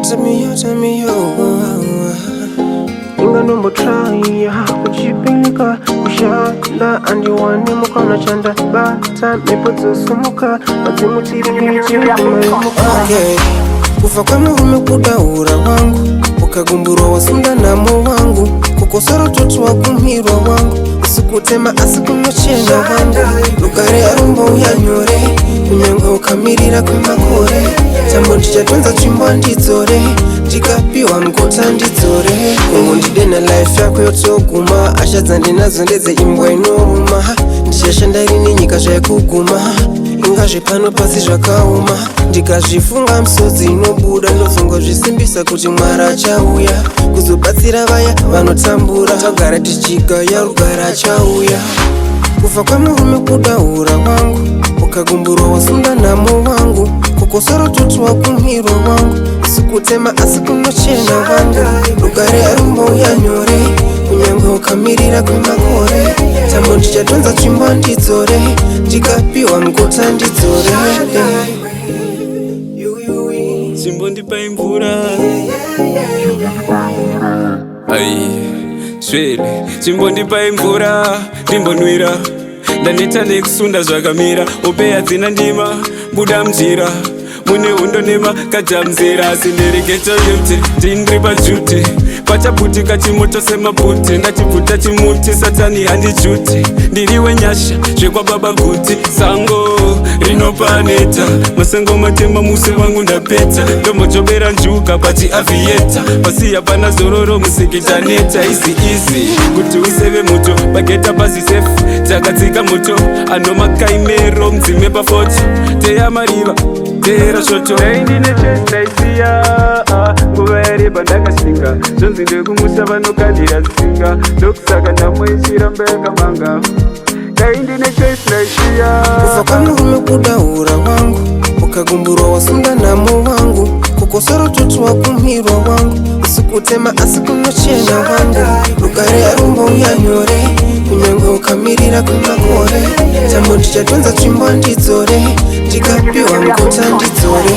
tell me yo. Inga numbo try kuchipeleka kushanda andi wani mukona chanda bata mepoto sumuka mazimutiri michimuka. Okay, kufa kwa muhume kudaura wangu ukagumburwa wasunda namo wangu kukosoro tutu wakumirwa wangu usikutema asikunyochena wangu lugare arumbo uyanyore kunyango ukamirira kumakore tambo ndichatonza chimbo ndizore ndikapiwa mkota ndizore kungu ndidena life yako yotoguma ashadza ndinazo ndeze imbwa inoruma ndichashandairi nenyika zvaikuguma ingazve pano pasi zvakaoma ndikazvifunga misodzi inobuda ndozongo zvisimbisa kuti Mwari achauya kuzobatsira vaya vanotambura tagara tichigaya rugare achauya kufa kwamurume kudaura wangu ukagumburwa wasunda namo wangu kukosoro tutu wakumirwa wangu usikutema asikunochena wangu rugare arumbo uyanyore kunyango ukamirira kumakore tambo ndichatonza chimbo ndizore ndikapiwa mkota ndizore chimbo ndipa imvura ai svele chimbo ndipa imvura ndimbonwira ndaneta nekusunda zvakamira upeya dzina ndima buda mjira mune hundo nema kajamzera sinderegeto yote ndindri pajute pachaputika chimoto semabhuti ndachibvuta chimuti satani handijute ndiriwe nyasha zvekwa baba guti sango rinopaneta masango matema muse wangu ndapedza ndombojobera njuka pachiavhiyeta pasi hapana zororo musikitaneta izi kuti useve moto bageta pasi sefu takadzika moto anomakaimero mdzime pafoto teya mariva tera shoto ndine chestaisiya nguva yareba ndakashinga zvonzi ndekumusa vanokandira zisinga ndokusaka ndamoisira mbayakamanga ndine chestaisiya kufa kwamurume kudaura wangu ukagumburwa wasunda namo wangu kukosoro tutu wakumirwa wangu usikutema asikunochena wangu rugare arumbo uyanyore kunyango ukamirira kumakore tambo ndichatonza chimbo ndizore ndikapiwa mkota ndizore